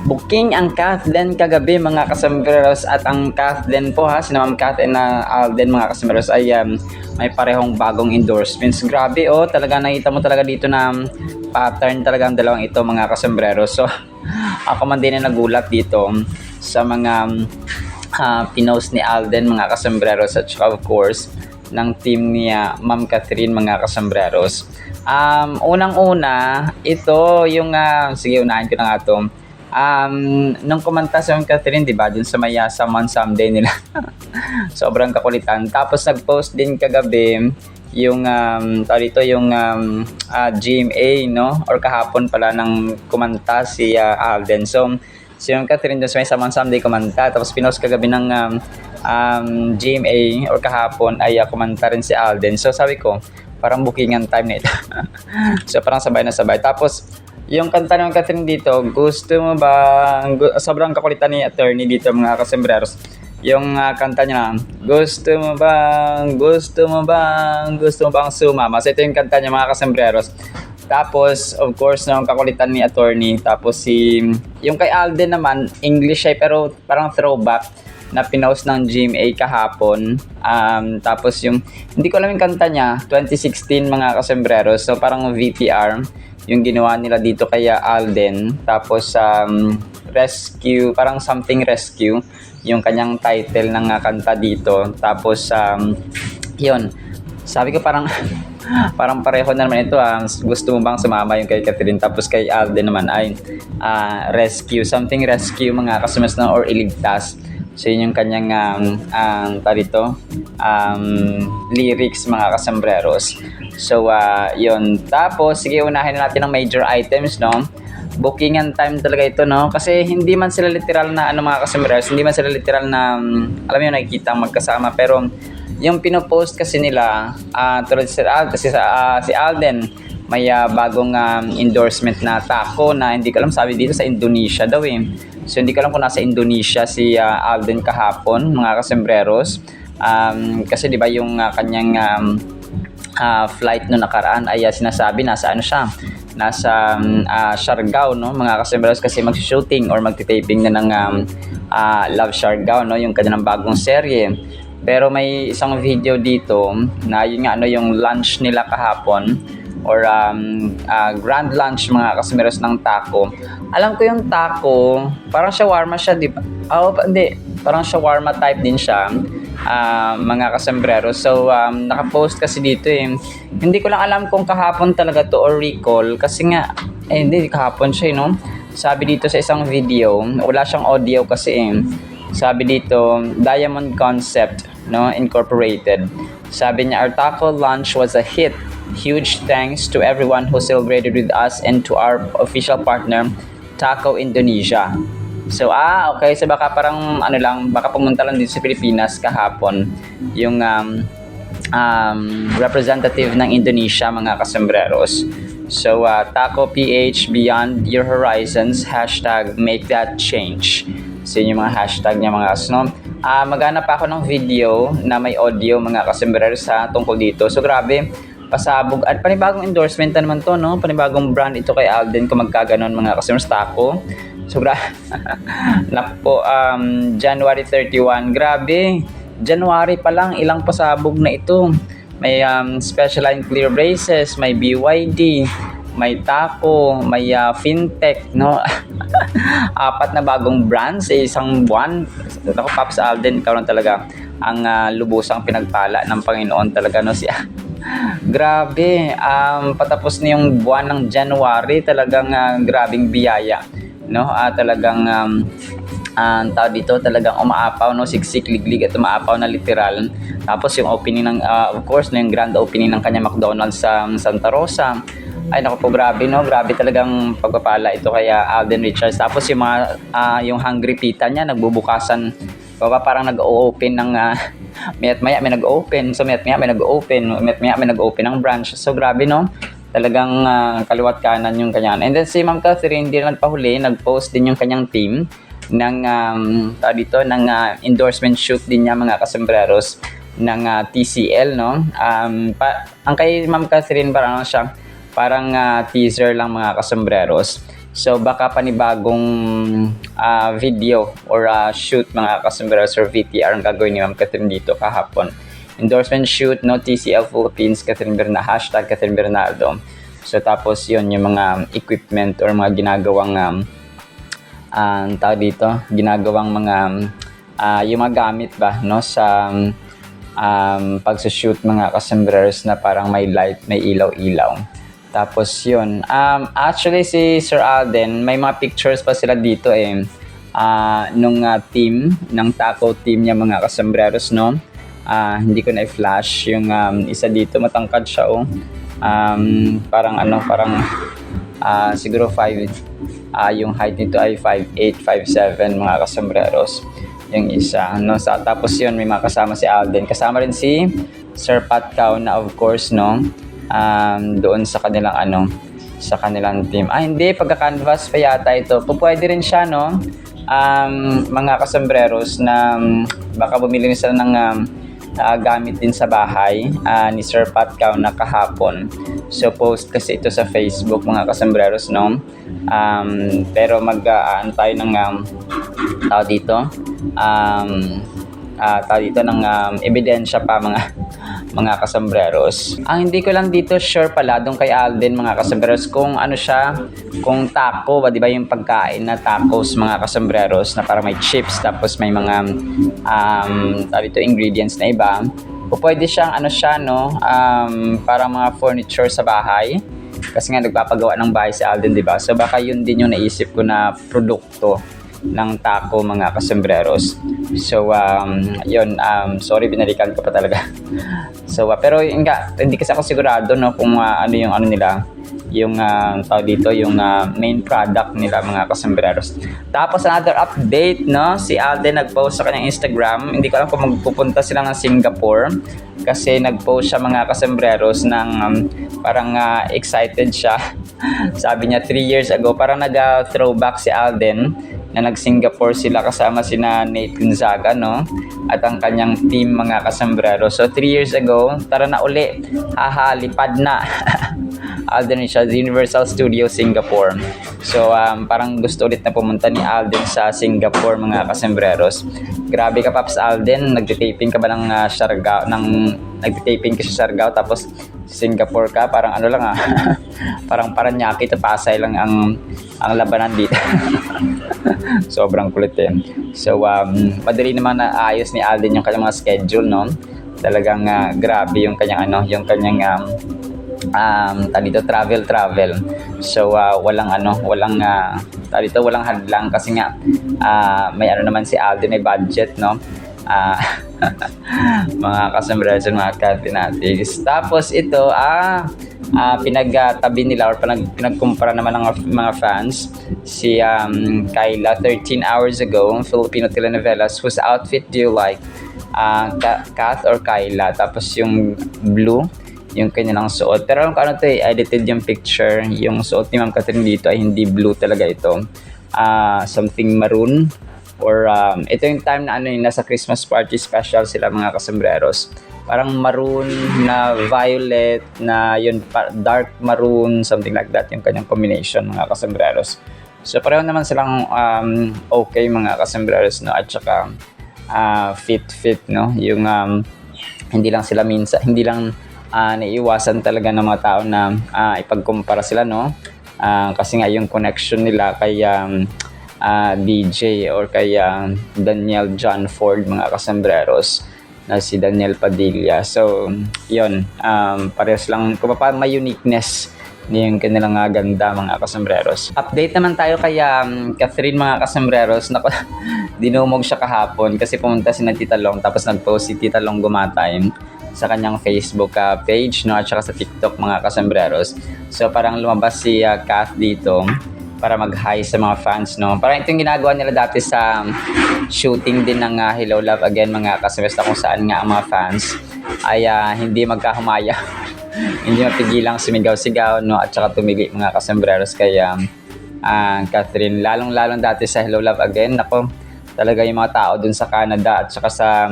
booking ang Kathleen kagabi mga kasombreros, at ang Kathleen po ha, si Ma'am Kathleen na Alden mga kasombreros ay may parehong bagong endorsements. Grabe oh, talaga nakita mo talaga dito na pattern talaga ang dalawang ito mga kasombreros. So ako man din na nagulat dito sa mga pinost ni Alden mga kasombreros, at of course ng team ni Ma'am Catherine mga kasombreros. Unang-una, ito yung sige, unahin ko na nga ito. Nung kumanta si Ma'am Catherine, di ba, dun sa Maya Someone Someday nila. Sobrang kakulitan. Tapos nag-post din kagabi yung dito yung GMA, no? Or kahapon pala ng kumanta si Alden. So si Ma'am Catherine dun sa Maya Someone Someday kumanta, tapos pinost kagabi ng GMA or kahapon ay kumanta rin si Alden. So sabi ko, parang bookingan time na ito. So parang sabay na sabay. Tapos yung kanta ng Catherine dito, gusto mo ba, sobrang kakulitan ni attorney dito mga kasombreros. Yung kanta niya, gusto mo bang sumama. So ito yung kanta niya mga kasombreros. Tapos of course yung kakulitan ni attorney. Tapos yung kay Alden naman, English siya pero parang throwback na pinost ng GMA kahapon. Tapos yung, hindi ko alam yung kanta niya, 2016 mga kasombreros. So parang VTR yung ginawa nila dito kay Alden. Tapos rescue, parang something rescue yung kanyang title ng kanta dito. Tapos yun, sabi ko parang parang pareho na naman ito. Gusto mo bang sumama yung kay Catherine, tapos kay Alden naman ay rescue, something rescue mga kasombreros na, or iligtas. So yun yung kanyang lyrics mga kasombreros. So yun. Tapos sige, unahin na natin ang major items, no? Bookingan time talaga ito, no? Kasi hindi man sila literal na mga kasombreros, hindi man sila literal na alam mo, nakikita magkasama, pero yung pinopost kasi nila tulad kasi si Alden may bagong endorsement na taco na hindi ko alam, sabi dito sa Indonesia daw eh. So hindi ko alam kung nasa Indonesia si Alden kahapon mga kasombreros. Kasi di ba yung kanyang flight no nakaraan ay sinasabi nasa ano siya, nasa Siargao, no mga kasombreros, kasi mag-shooting or magti-taping na ng Love Siargao, no, yung kanyang bagong serye. Pero may isang video dito na yun nga, ano, yung lunch nila kahapon or grand lunch mga kasombreros ng taco. Alam ko yung taco, parang shawarma siya, di ba? Hindi, parang shawarma type din siya mga kasombreros. So nakapost kasi dito eh. Hindi ko lang alam kung kahapon talaga to or recall, kasi nga hindi kahapon siya, no? Sabi dito sa isang video, wala siyang audio kasi eh. Sabi dito, Diamond Concept, no, Incorporated. Sabi niya, our taco lunch was a hit. Huge thanks to everyone who celebrated with us and to our official partner, Taco Indonesia. So, okay. So, baka parang, baka pumunta lang dito sa Pilipinas kahapon yung representative ng Indonesia, mga kasombreros. So, Taco PH Beyond Your Horizons, hashtag make that change. So, yun yung mga hashtag niya mga kasno. Maghanap ako ng video na may audio mga kasombreros tungkol dito. So, grabe. Pasabog at panibagong endorsement na naman to, no? Panibagong brand ito kay Alden kung magkaganon mga customers. Taco. Sobra. Nakpo, January 31. Grabe. January pa lang, ilang pasabog na ito. May special line clear braces, may BYD, may taco, may fintech, no? 4 na bagong brands sa isang buwan. Ako, Pops Alden, ikaw lang talaga ang lubusang pinagpala ng Panginoon talaga, no? Grabe, patapos na yung buwan ng January, talagang grabing biyaya, no? Talagang tao dito, talagang umaapaw, no? Siksik, liglig at umaapaw na literal. Tapos yung opening ng of course, no, yung grand opening ng kanya McDonald's sa Santa Rosa. Ay naku po, grabe, no? Grabe talagang pagpapala ito kaya Alden Richards. Tapos yung mga yung Hungry Pita niya nagbubukasan, parang nag-open ng mayat maya may nag-open, so mayat maya may nag-open ng branch. So grabe, no? Talagang kaliwat kanan yung kanya. And then si Ma'am Catherine, hindi lang pahuli, nag-post din yung kanyang team ng ng endorsement shoot din niya mga kasombreros ng TCL, no? Ang kay Ma'am Catherine parang siya, parang teaser lang mga kasombreros. So baka panibagong video or shoot mga kasombrero or VTR ang gagawin ni Ma'am Catherine dito kahapon. Endorsement shoot, no, TCL Philippines, Catherine Bernal, hashtag Catherine Bernaldo. So tapos yon yung mga equipment or mga ginagawang tawag dito, ginagawang mga yung mga gamit ba, no, sa pagsushoot mga kasembreros na parang may light, may ilaw-ilaw. Tapos yun, actually si Sir Alden, may mga pictures pa sila dito nung team, ng taco team niya mga kasembreros, no. Hindi ko na i-flash yung isa dito, matangkad siya parang siguro 5 yung height nito ay 5'8", 5'7" mga kasembreros yung isa, no. Tapos yun, may mga kasama si Alden, kasama rin si Sir Pat Cao na of course, no, doon sa kanilang sa kanilang team. Hindi, pagka-canvas pa yata ito. Pwede rin siya, no, mga kasembreros na baka bumili rin sila ng gamit din sa bahay ni Sir Pat Cao na kahapon. So post kasi ito sa Facebook mga kasembreros, no. Pero tayo ng tao dito ng ebidensya pa mga kasembreros. Ang hindi ko lang dito sure pala doon kay Alden mga kasembreros kung ano siya, kung taco ba, di ba yung pagkain na tacos mga kasembreros na parang may chips tapos may mga dito ingredients na iba. O pwede siyang no, parang mga furniture sa bahay. Kasi nga nagpapagawa ng bahay si Alden, di ba? So baka yun din yung naisip ko na produkto ng taco mga kasembreros. So yun, sorry binalikan ko pa talaga. So pero hindi kasi ako sigurado, no, kung ano yung nila, yung tawag dito, yung main product nila mga kasembreros. Tapos another update, no, si Alden nag-post sa kanyang Instagram. Hindi ko alam kung magpupunta sila ng Singapore kasi nag-post siya mga kasembreros ng parang excited siya. Sabi niya 3 years ago, parang nag-throwback si Alden na nag-Singapore sila kasama sina Nate Gonzaga, no, at ang kanyang team mga kasombrero. So 3 years ago, tara na uli, lipad na. Alden siya, Universal Studio Singapore. So parang gusto ulit na pumunta ni Alden sa Singapore mga kasembreros. Grabe ka, Paps Alden, nagtitaping ka ba ng Siargao, nagtitaping ka sa Siargao tapos Singapore ka, parang lang parang Paranaque to Pasay lang ang labanan dito. Sobrang kulit din. So madali naman na ayos ni Alden yung kanyang mga schedule, no. Talagang grabe yung kanyang travel. So walang walang hadlang kasi nga may naman si Alden, may budget, no. Mga kasembreros, mga katinatigs. Tapos ito pinagtabi nila or pinagkumpara naman ng mga fans si Kyla 13 hours ago, Filipino telenovelas, whose outfit do you like? Kath or Kyla? Tapos yung blue yung kanilang suot. Pero edited yung picture. Yung suot ni Ma'am Catherine dito ay hindi blue talaga ito. Something maroon. Or ito yung time na nasa Christmas party special sila mga kasembreros. Parang maroon na violet na yun, dark maroon, something like that yung kanyang combination mga kasembreros. So pareho naman silang okay mga kasembreros, no, at saka fit, no, yung hindi lang naiiwasan talaga ng mga tao na ipagkumpara sila, no, kasi nga yung connection nila kay DJ or kay Daniel John Ford mga kasembreros na si Daniel Padilla. So yun, parehas lang kung paano may uniqueness yung kanilang ganda mga kasembreros. Update naman tayo kay Catherine mga kasembreros. Naku, dinumog siya kahapon kasi pumunta si Tita Long tapos nag-post si Tita Long Gumatay sa kanyang Facebook page, no, at saka sa TikTok mga kasembreros. So parang lumabas si Kath dito para mag-hi sa mga fans, no. Parang itong ginagawa nila dati sa shooting din ng Hello Love Again mga kasembreros, kung saan nga ang mga fans ay hindi magkahumaya. Hindi mapigilang sumigaw-sigaw, no, at saka tumili mga kasembreros kay Catherine. Lalong-lalong dati sa Hello Love Again, nako, talaga yung mga tao dun sa Canada at saka sa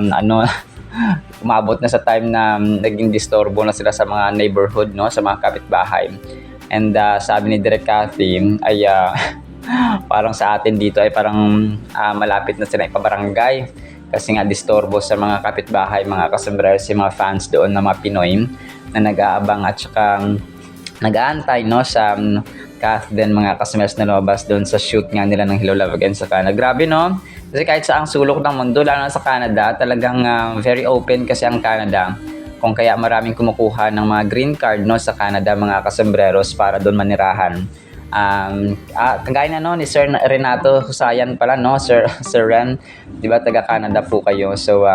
umabot na sa time na naging disturbo na sila sa mga neighborhood, no, sa mga kapitbahay. And sabi ni Direk Cathy ay parang sa atin dito ay parang malapit na sila ipabarangay kasi nga disturbo sa mga kapitbahay, mga kasombrero, si mga fans doon na mga Pinoy na nag-aabang at saka nag-aantay no sa Kath din mga kasombrero na lumabas doon sa shoot nga nila ng Hello Love Again sa Canada. Grabe no? Kasi kahit sa ang sulok ng mundo, lalo na sa Canada, talagang very open kasi ang Canada. Kung kaya maraming kumukuha ng mga green card no sa Canada, mga kasombreros, para doon manirahan. Kagaya na no ni Sir Renato Husayan pala no, Sir Ren, 'di ba taga Canada po kayo. So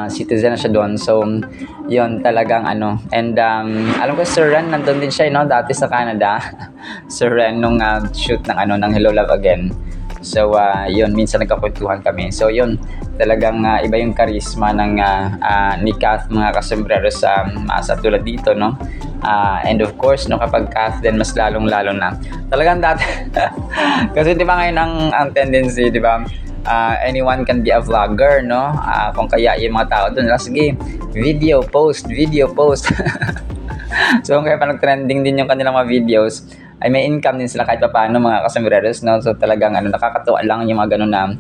citizen na siya doon. So yon talagang ano. And alam ko Sir Ren nandoon din siya no dati sa Canada. Sir Ren nung shoot ng ano ng Hello Love Again. So yun, minsan nagkakwentuhan kami. So yun, talagang iba yung karisma ng ni Kath, mga kasombrero, sa masa tulad dito no. And of course no, kapag Kath din mas lalong-lalo na. Talagang dati kasi 'di ba ngayon ang tendency, 'di ba? Anyone can be a vlogger no. Kung kaya yung mga tao doon, sige, video post. So kung kaya pa nag-trending din yung kanilang mga videos, ay may income din sila kahit pa paano, mga kasombreros no. So talagang nakakatuwa lang yung mga ganun na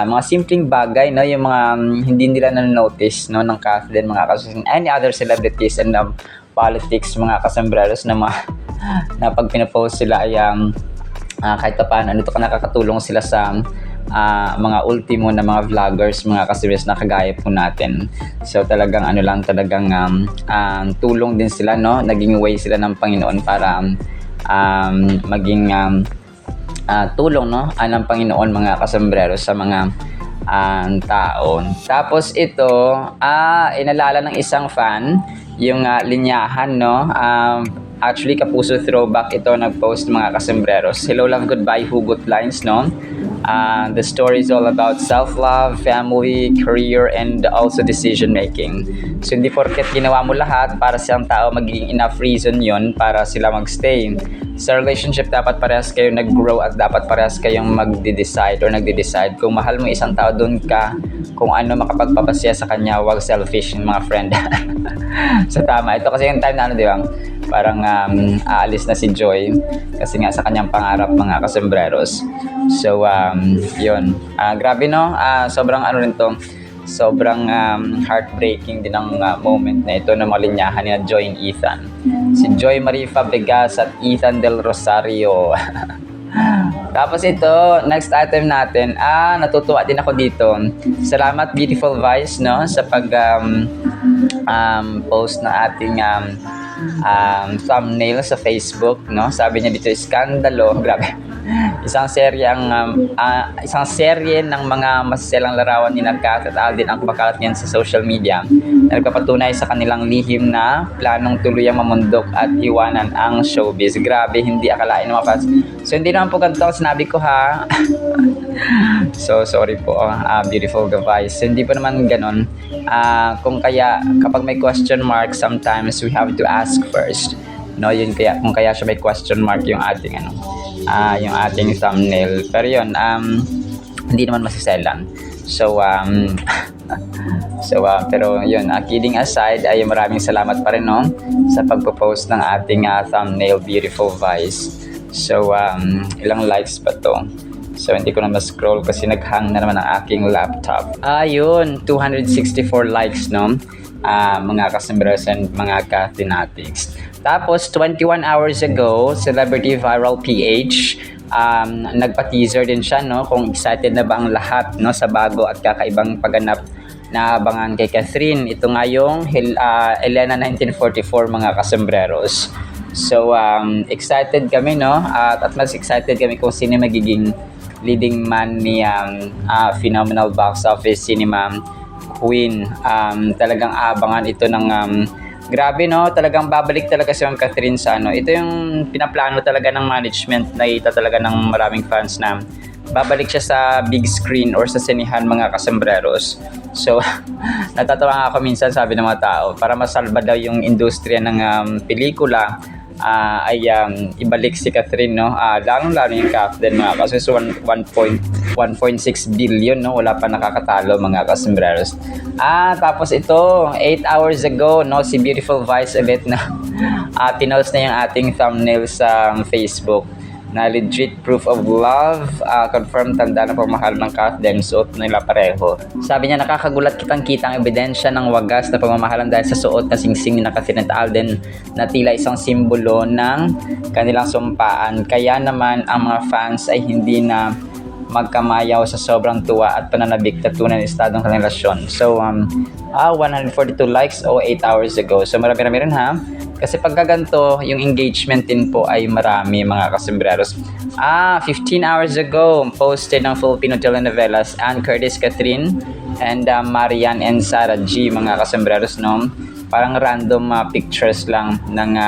mga simpleng bagay no, yung mga hindi nila na-notice no ng Kath din, mga kasombreros, any other celebrities and politics, mga kasombreros, na na pag pinapost sila ay kahit pa paano nakakatulong sila sa mga ultimo na mga vloggers, mga kasombreros, na kagaya po natin. So talagang talagang tulong din sila no, naging way sila ng Panginoon para maging tulong no ng Panginoon, mga kasombrero, sa mga tao. Tapos ito inalala ng isang fan yung linyahan no. Actually Kapuso throwback ito nag-post, mga kasombreros. Hello Love Goodbye Hugot Lines no. The story is all about self-love, family, career, and also decision making. So hindi porket ginawa mo lahat para sa isang tao magiging enough reason yon para sila magstay. Sa relationship, dapat parehas kayo nag-grow at dapat parehas kayong magde-decide or nagde-decide. Kung mahal mo isang tao, doon ka kung ano makapagpapasya sa kanya, wag selfish, mga friend. So tama, ito kasi yung time na di ba? Parang aalis na si Joy kasi nga sa kanyang pangarap, mga kasombreros. So yun, grabe no, sobrang rin to, sobrang heartbreaking din ang moment na ito ng mga linyahan ni Joy and Ethan. Si Joy Marie Fabregas at Ethan Del Rosario. Tapos ito, next item natin, natutuwa din ako dito. Salamat Beautiful Vice no sa pag post na ating thumbnail sa Facebook no. Sabi niya dito, iskandalo, grabe. Isang serye ng mga masaselang larawan ni Kath at Alden ang kumakalat niyan sa social media na nagpapatunay sa kanilang lihim na planong tuluyang mamundok at iwanan ang showbiz. Grabe, hindi akalain ng mga fans. So hindi naman po ganito ang sinabi ko ha. So sorry po, Beautiful Vice. So, hindi po naman ganon. Kung kaya kapag may question mark, sometimes we have to ask first no. Yun kaya, kung kaya siya may question mark yung ating yung ating thumbnail. Pero yun, hindi naman masiselan. So pero yun, kidding aside, ay maraming salamat pa rin no sa pagpo-post ng ating thumbnail, Beautiful Vice. So ilang likes pa to? So hindi ko na ma-scroll kasi naghang na naman ang aking laptop. Yun, 264 likes no, mga kasombrero and mga Kathinatics. Tapos 21 hours ago, Celebrity Viral PH nagpa-teaser din siya no, kung excited na ba ang lahat no sa bago at kakaibang pagganap na abangan kay Catherine. Ito nga yung Elena 1944, mga kasombreros. So excited kami no, at mas excited kami kung sino magiging leading man ni phenomenal box office cinema queen. Talagang abangan ito ng grabe no, talagang babalik talaga si Ma'am Catherine sa ito yung pinaplano talaga ng management, nakita talaga ng maraming fans na babalik siya sa big screen or sa sinihan, mga kasombreros. So natatawa nga ako minsan, sabi ng mga tao, para masalba daw yung industriya ng pelikula, ibalik si Catherine, no? Lalong-lalo yung captain, mga kasi 1.6 billion, no? Wala pa nakakatalo, mga kasombreros. Tapos ito, 8 hours ago, no? Si Beautiful Vice ulit na pinost na yung ating thumbnail sa Facebook na legit proof of love, confirmed tanda na pagmamahal ng Catherine, suot nila pareho. Sabi niya, nakakagulat kitang-kitang ebidensya ng wagas na pagmamahalan dahil sa suot na singsing ni Catherine at Alden na tila isang simbolo ng kanilang sumpaan. Kaya naman ang mga fans ay hindi na magkamayaw sa sobrang tuwa at pananabik na tunay na estado ng kanilang relasyon. So, 142 likes 8 hours ago. So, marami-rami rin ha. Kasi pagkaganto, yung engagement din po ay marami, mga kasombreros. 15 hours ago, posted ng Filipino telenovelas Ann Curtis, Catherine, and Marian and Sarah G, mga kasombreros, no? Parang random pictures lang ng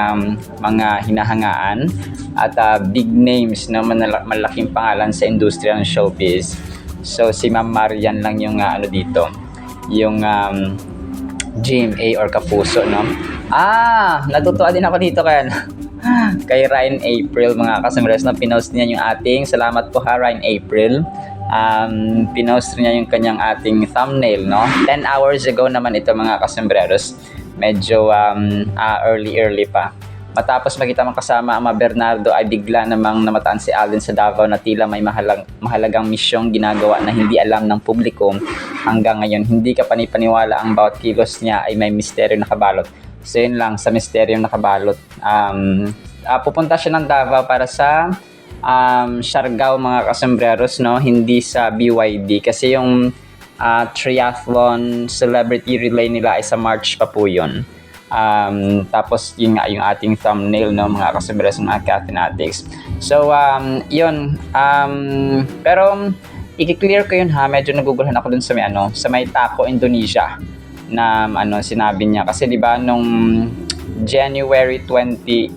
mga hinahangaan at big names, no? Malaking pangalan sa industriya ng showbiz. So, si Ma'am Marian lang yung dito, yung GMA or Kapuso, no? Natutuwa din ako dito kay Ryan April, mga kasombreros, na pinost niya yung ating, salamat po ha Ryan April, pinost niya yung kanyang ating thumbnail, no? 10 hours ago naman ito, mga kasombreros, medyo early pa. Matapos makita kasama ang mga Bernardo ay bigla namang namataan si Alden sa Davao na tila may mahalagang misyong ginagawa na hindi alam ng publiko hanggang ngayon. Hindi ka panipaniwala ang bawat kilos niya ay may misteryo nakabalot. So yun lang, sa misteryo nakabalot. Pupunta siya ng Davao para sa Siargao, mga kasombreros, no? Hindi sa BYD kasi yung triathlon celebrity relay nila ay sa March pa po yun. Tapos yung ating thumbnail, no, mga kasombreros ng Cathinatics. So yun, pero i-clear ko yun ha, medyo naguguluhan ako dun sa may Taco, Indonesia na sinabi niya kasi di ba nung January 28,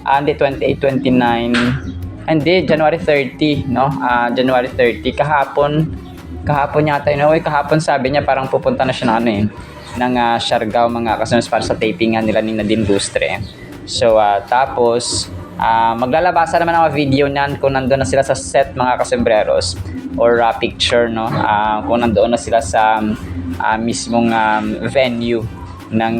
hindi 28, 29, hindi January 30, no? January 30 kahapon yata yun. Kahapon sabi niya parang pupunta na siya ng Siargao, mga kasombreros, para sa tapingan nila ni Nadine Lustre. So tapos maglalabasa naman ang video niyan kung nandoon na sila sa set, mga kasombreros, or picture, no? Kung nandoon na sila sa mismong venue ng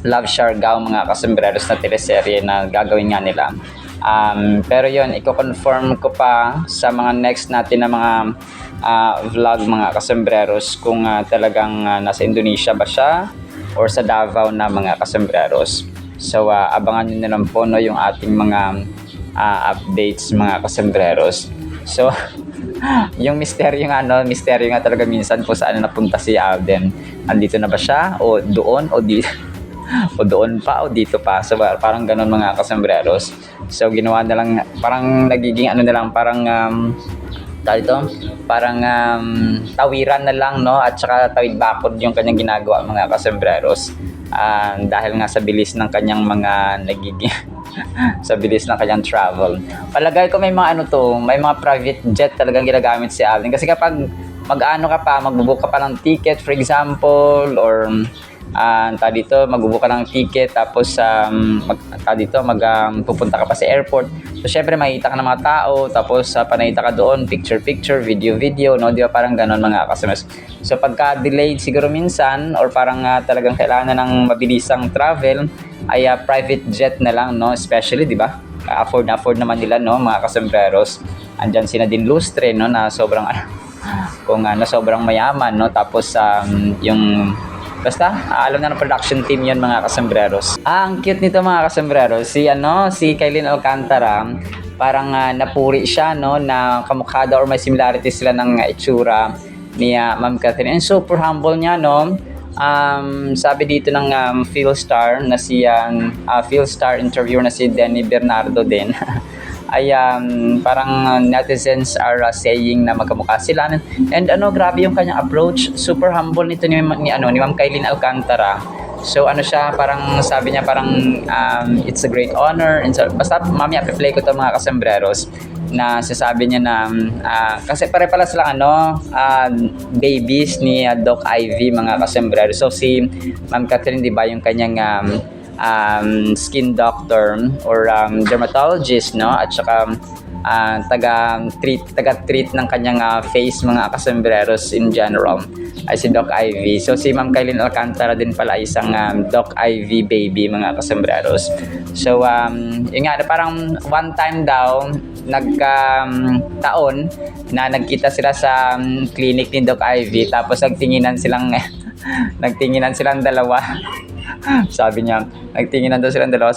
Love Siargao, mga kasombreros, na teleserye na gagawin nga nila. Pero yun, i-confirm ko pa sa mga next natin na mga vlog, mga kasombreros, kung talagang nasa Indonesia ba siya or sa Davao na, mga kasombreros. So abangan nyo na lang po, no, yung ating mga updates, mga kasombreros. So yung misteryo nga talaga minsan po saan napunta si Alden. Andito na ba siya o doon o dito o doon pa o dito pa. So parang ganun, mga kasombreros. So ginawa na lang, parang nagiging parang tawiran na lang, no, at saka tawid bakod yung kanyang ginagawa, mga kasombreros, dahil nga sa bilis ng kanyang mga nagiging sa bilis ng kanyang travel. Palagay ko may mga may mga private jet talagang ginagamit si Alden, kasi kapag magbubook ka pa ng ticket, for example, or magbubook ka ng ticket, tapos pupunta ka pa sa airport. So syempre makita ka ng mga tao, tapos panayita ka doon, picture, video, no? Di ba, parang ganon, mga kasombreros. So pagka delayed siguro minsan, or parang talagang kailangan na ng mabilisang travel, ay private jet na lang, no? Especially, di ba, afford naman nila, no, mga kasombreros. Andyan si Nadine Lustre, no, na sobrang sobrang mayaman, no? Tapos yung basta alam na ng production team yun, mga kasombreros. Ang cute nito, mga kasombreros. Si Kailin Alcantara, parang napuri siya, no, na kamukha daw or may similarity sila ng itsura ni Ma'am Catherine. And super humble niya, no. Sabi dito ng Philstar na Philstar interviewer na si Denny Bernardo din ay parang netizens are saying na magkamukha sila, and grabe yung kanyang approach, super humble nito ni Ma'am Kailin Alcantara. So siya, parang sabi niya parang it's a great honor, and so, basta mamaya i-play ko to, mga kasombreros, na sasabi niya na kasi pare-pala sila babies ni Doc Ivy, mga kasombreros. So si Ma'am Catherine, di ba, yung kanyang skin doctor or dermatologist, no? At saka taga-treat ng kanyang face, mga kasembreros in general, ay si Doc Ivy. So si Ma'am Kailin Alcantara din pala isang Doc Ivy baby, mga kasembreros. So yun nga, parang one time daw taon na nagkita sila sa clinic ni Doc Ivy, tapos nagtinginan silang dalawa. Sabi niya, nagtinginan daw silang dalawa,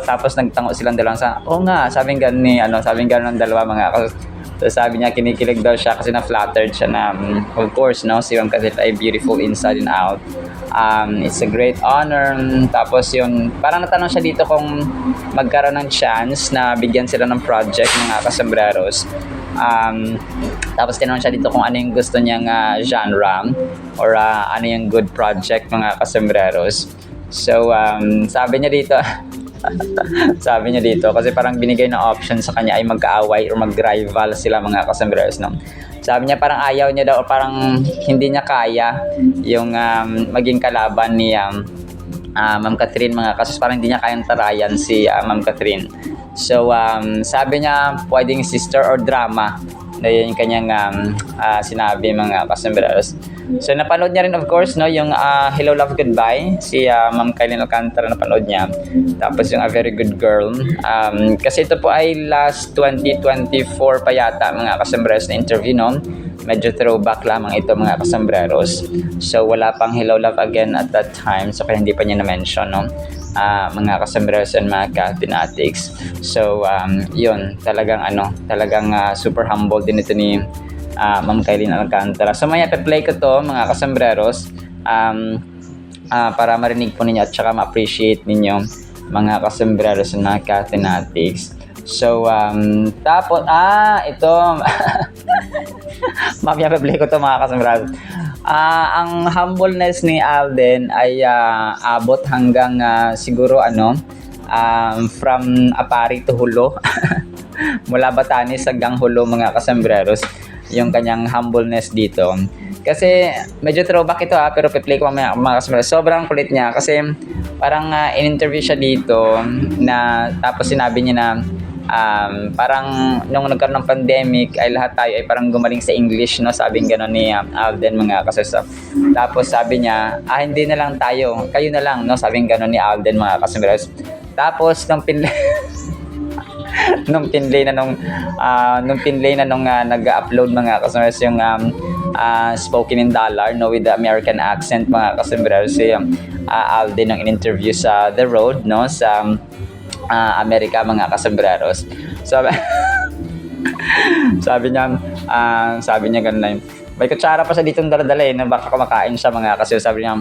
tapos nagtango silang dalawa sabi ng dalawa, mga. So sabi niya, kinikilig daw siya kasi na-flattered siya na, of course, no, si Ma'am Cathit ay beautiful inside and out. It's a great honor. Tapos yun, parang natanong siya dito kung magkaroon ng chance na bigyan sila ng project, mga kasembreros. Tapos tinanong siya dito kung ano yung gusto niyang genre or ano yung good project, mga kasembreros. So sabi niya dito kasi parang binigay na option sa kanya ay magkaaway or mag-rival sila, mga kasembreros, no? Sabi niya parang ayaw niya daw, or parang hindi niya kaya yung maging kalaban ni Ma'am Catherine, mga kasos, parang hindi niya kayang tarayan si Ma'am Catherine. So sabi niya pwedeng sister or drama, na yun yung kanyang sinabi, mga kasembreros. So napanood niya rin, of course, no, yung Hello Love Goodbye, si Ma'am Kailin Alcantara, napanood niya. Tapos yung A Very Good Girl, kasi ito po ay last 2024 pa yata, mga kasembreros, na interview, no? Medyo throwback lamang ito, mga kasembreros. So wala pang Hello Love Again at that time, so kaya hindi pa niya na-mention, no? Mga kasembreros and mga ka-fanatics. So yun, talagang super humble din ito ni Ma'am Kailin Alcantara. So maya pe-play ko to, mga kasembreros, para marinig po ninyo at saka ma-appreciate ninyo, mga kasembreros and mga ka-fanatics. So tapos ito mamaya pe-play ko to, mga kasembreros. Ang humbleness ni Alden ay abot hanggang siguro from Apari to Hulo. Mula Batanes hanggang Hulo, mga kasembreros, yung kanyang humbleness dito. Kasi medyo throwback ito, pero pe-play ko mamaya, mga kasembreros. Sobrang kulit niya kasi parang in-interview siya dito na tapos sinabi niya na parang nung nagkaroon ng pandemic ay lahat tayo ay parang gumaling sa English, no? Sabing gano'n ni Alden, mga kasosap. Tapos sabi niya, hindi na lang tayo, kayo na lang, no? Sabing gano'n ni Alden, mga kasosap. Tapos nung pinlay na nung nag-upload, mga kasosap, yung spoken in dollar, no, with the American accent, mga kasosap, si Alden ang in-interview sa The Road, no, sa Amerika, mga kasembreros. Sabi niya ganun na yun. May kutsara pa siya dito dala-dala na baka kumakain siya, mga kasi. Sabi niya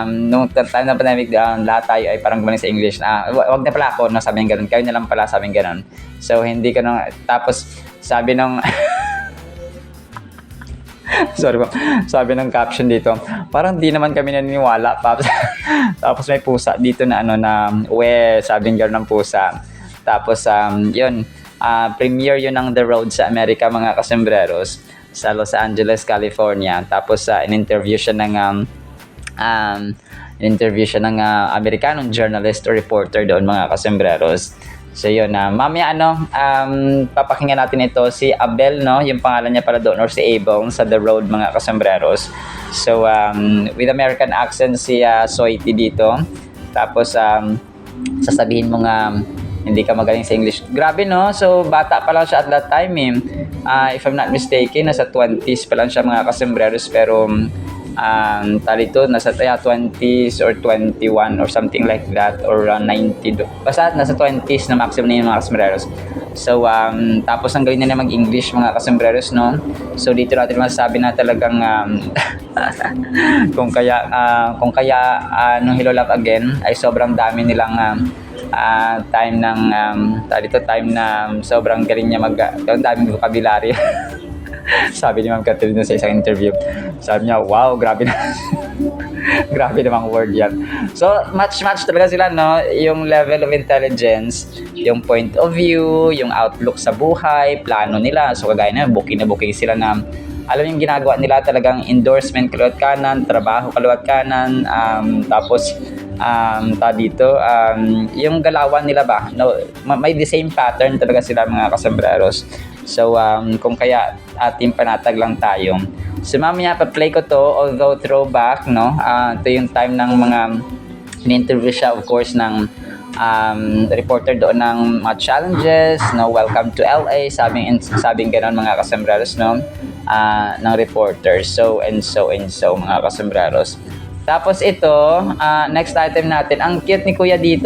nung time ng pandemic, lahat tayo ay parang gumaling sa English. Wag na pala ako, no, sabi niya ganun. Kayo na lang pala, sabi niya ganun. So hindi ka nung, tapos sabi nung sabi ng caption dito, parang di naman kami naniniwala, Paps. Tapos may pusa dito na sabing gano'n ng pusa. Tapos yun, premiere yun ng The Road sa Amerika, mga kasembreros, sa Los Angeles, California. Tapos in-interview siya ng Amerikanong journalist or reporter doon, mga kasembreros. So yun, mamaya papakinggan natin ito, si Abel, no, yung pangalan niya pala doon, or si Abel sa The Road, mga kasembreros. So with American accent si Soiti dito. Tapos sasabihin mo nga hindi ka magaling sa English. Grabe, no? So bata pa lang siya at that time, if I'm not mistaken, nasa 20s pa lang siya, mga kasembreros, pero nasa 20s or 21 or something like that, or 90, basta nasa 20s na maximum na yung, mga kasembreros. So tapos ang galing na mag-English, mga kasembreros, no? So dito natin masasabi na talagang kung kaya nung Hello Love Again ay sobrang dami nilang time na sobrang galing niya ang daming vocabulary. Sabi ni Ma'am Catherine sa isang interview, sabi niya, wow, grabe na. Grabe namang word yan. So match talaga sila, no? Yung level of intelligence, yung point of view, yung outlook sa buhay, plano nila. So kagaya na booking sila na alam yung ginagawa nila, talagang endorsement kaliwat kanan, trabaho kaliwat kanan, tapos dito, yung galawan nila ba, no, may the same pattern talaga sila mga kasombreros. So, kung kaya ating panatag lang tayo. So, mamaya pa-play ko to, although throwback, no? Ito yung time ng mga in-interview siya, of course, ng reporter doon ng mga challenges, no? Welcome to LA, sabing gano'n mga kasombreros, no? Ng reporter. So, mga kasombreros. Tapos ito, next item natin, ang cute ni Kuya dito.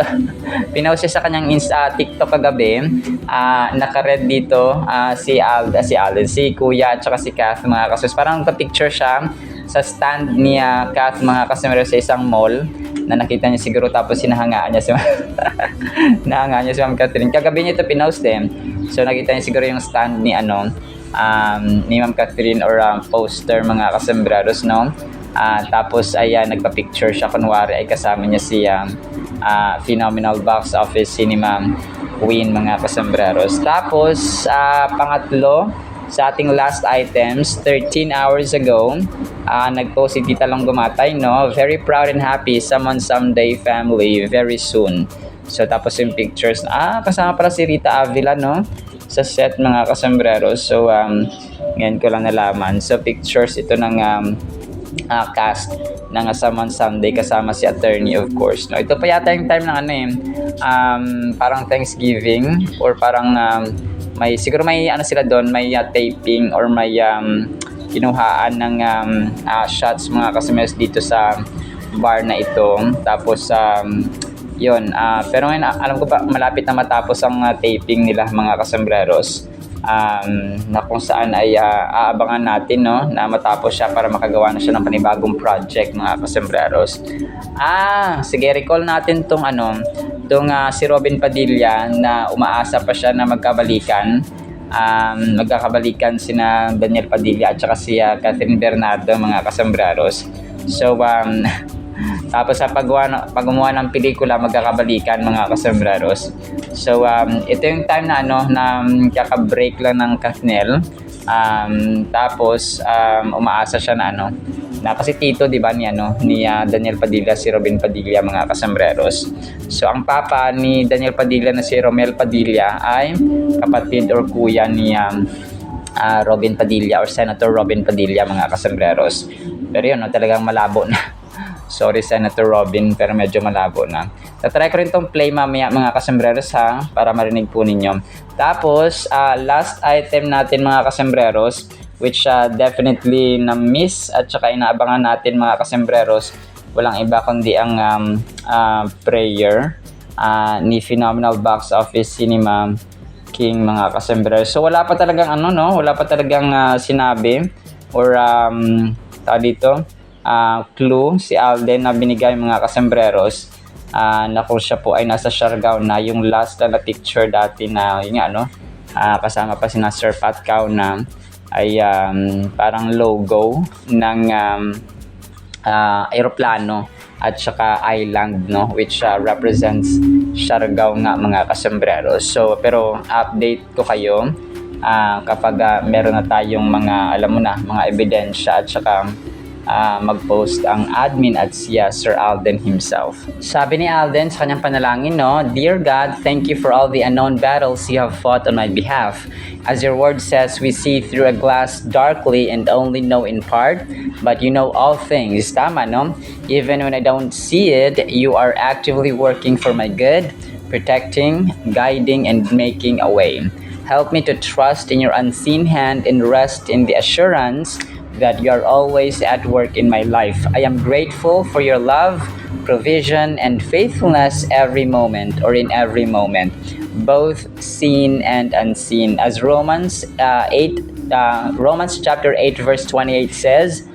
Pinost siya sa kanyang TikTok kagabi. Naka-red dito si Kuya at saka si Kath mga kasos. Parang picture siya sa stand ni Kath mga kasos sa isang mall na nakita niya siguro, tapos sinahangaan niya si nahangaan niya si Ma'am Catherine. Kagabi niya ito pinost eh. So nakita niya siguro yung stand ni ni Ma'am Catherine or poster mga kasombreros, no? Tapos ayan, nagpa-picture siya, kunwari ay kasama niya si Phenomenal Box Office Cinema Queen mga kasombreros. Tapos pangatlo sa ating last items, 13 hours ago, nag-post si Tita Long Gumatay, no? Very proud and happy, someone someday family, very soon. So tapos yung pictures, kasama pala si Rita Avila, no? Sa set mga kasombreros. So ngayon ko lang nalaman. So pictures ito ng cast ng Someone Someday kasama si attorney, of course, no? Ito pa yata yung time ng parang Thanksgiving or parang may siguro may sila doon, may taping or may kinuhaan ng shots mga kasombreros dito sa bar na ito. Tapos yun, pero ngayon alam ko pa malapit na matapos ang taping nila mga kasombreros. Na kung saan ay aabangan natin, no, na matapos siya para makagawa na siya ng panibagong project mga kasombreros. Sige, recall natin tong si Robin Padilla na umaasa pa siya na magkabalikan. Magkakabalikan sina Daniel Padilla at saka si Catherine Bernardo mga kasombreros. So tapos sa paggumawa ng pelikula, magkakabalikan mga kasombreros. So ito yung time na na kaka-break lang ng Kathnel. Tapos umaasa siya na na kasi tito, di ba, ni Daniel Padilla, si Robin Padilla mga kasombreros. So ang papa ni Daniel Padilla na si Romel Padilla ay kapatid or kuya ni Robin Padilla or Senator Robin Padilla mga kasombreros. Pero yun, talagang malabo na. Sorry Senator Robin, pero medyo malabo na. Tatry ko rin tong play mamaya mga kasombreros para marinig po ninyo. Tapos last item natin mga kasombreros, which definitely na-miss at saka inaabangan natin mga kasombreros, walang iba kundi ang prayer ni Phenomenal Box Office Cinema King mga kasombreros. So wala pa talagang wala pa talagang sinabi or dito clue si Alden na binigay mga kasombreros na kung siya po ay nasa Siargao na. Yung last na picture dati na yun kasama pa si Sir Pat Cao na ay parang logo ng aeroplano at saka island, no, which represents Siargao nga mga kasombreros. So pero update ko kayo kapag meron na tayong mga mga ebidensya at saka mag-post ang admin at siya Sir Alden himself. Sabi ni Alden sa kanyang panalangin, no, Dear God, thank you for all the unknown battles you have fought on my behalf. As your word says, we see through a glass darkly and only know in part, but you know all things. Tama, no? Even when I don't see it, you are actively working for my good, protecting, guiding, and making a way. Help me to trust in your unseen hand and rest in the assurance that you are always at work in my life. I am grateful for your love, provision, and faithfulness every moment or in every moment, both seen and unseen. As Romans chapter 8 verse 28 says,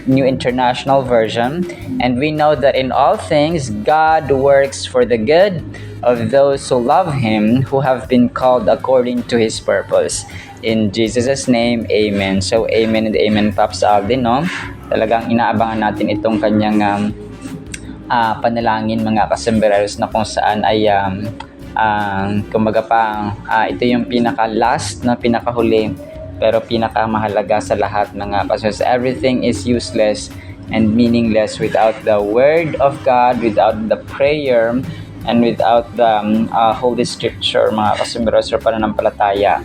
New International Version, and we know that in all things God works for the good of those who love Him, who have been called according to His purpose. In Jesus' name, Amen. So, Amen and Amen, Pops Alden, no? Talagang inaabangan natin itong kanyang panalangin, mga kasombreros, na kung saan ay kumbaga ito yung pinaka-last na pinakahuli pero pinakamahalaga sa lahat, mga kasombreros. Everything is useless and meaningless without the Word of God, without the prayer, and without the Holy Scripture, mga kasumberos, or pananampalataya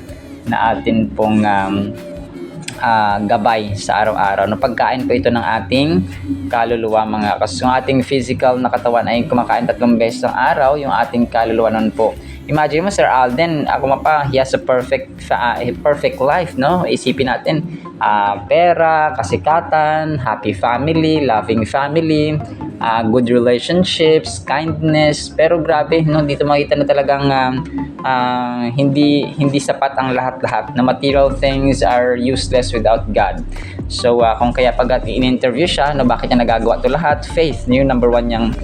na atin pong gabay sa araw-araw. No, pagkain po ito ng ating kaluluwa, mga kasi yung ating physical na katawan ay kumakain 3 beses ang araw, yung ating kaluluwa nun po. Imagine mo, Sir Alden, ako pa, he has a perfect life, no? Isipin natin, pera, kasikatan, happy family, loving family, good relationships, kindness, pero grabe, no? Dito makita na talagang hindi sapat ang lahat-lahat, na material things are useless without God. So kung kaya pag in-interview siya, no, bakit niya nagagawa to lahat? Faith, yung number 1 niyang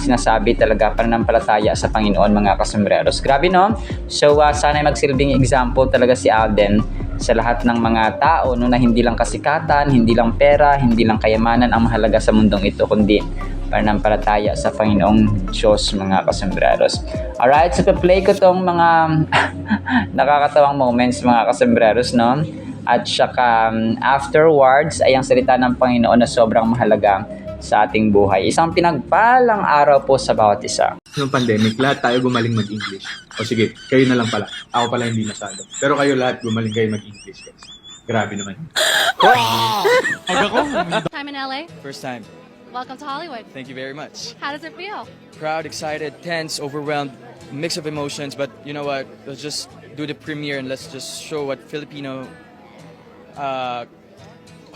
sinasabi talaga, pananampalataya sa Panginoon, mga kasomreros. Grabe, no? So sana magsilbing example talaga si Alden sa lahat ng mga tao, no, na hindi lang kasikatan, hindi lang pera, hindi lang kayamanan ang mahalaga sa mundong ito, kundi pananampalataya sa Panginoong Diyos, mga kasomreros. Alright, so play ko tong mga nakakatawang moments, mga kasomreros, no? At saka afterwards ay ang salita ng Panginoon na sobrang mahalaga sa ating buhay. Isang pinagpalang araw po sa bawat isa. Nung pandemic, lahat tayo gumaling mag-English. O sige, kayo na lang pala. Ako pala hindi masyado. Pero kayo lahat gumaling kayo mag-English, guys. Grabe naman. Time in LA? First time. Welcome to Hollywood. Thank you very much. How does it feel? Proud, excited, tense, overwhelmed, mix of emotions. But you know what? Let's just do the premiere and let's just show what Filipino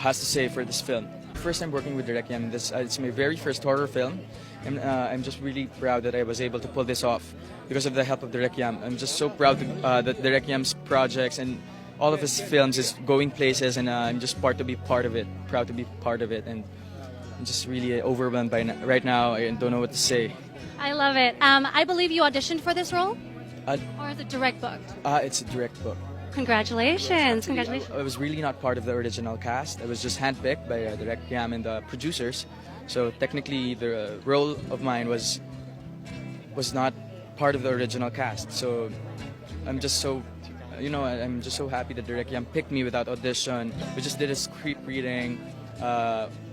has to say for this film. First time working with Direct Yam. It's my very first horror film. And I'm just really proud that I was able to pull this off because of the help of Direct Yam. I'm just so proud that Direct Yam's projects and all of his films is going places, and I'm just proud to be part of it. And I'm just really overwhelmed right now. I don't know what to say. I love it. I believe you auditioned for this role? Or is it direct booked? It's a direct book. Congratulations. Congratulations. I was really not part of the original cast. I was just handpicked by Direct Yam and the producers. So technically, the role of mine was not part of the original cast. So I'm just so, I'm just so happy that Direct Yam picked me without audition. We just did a script reading,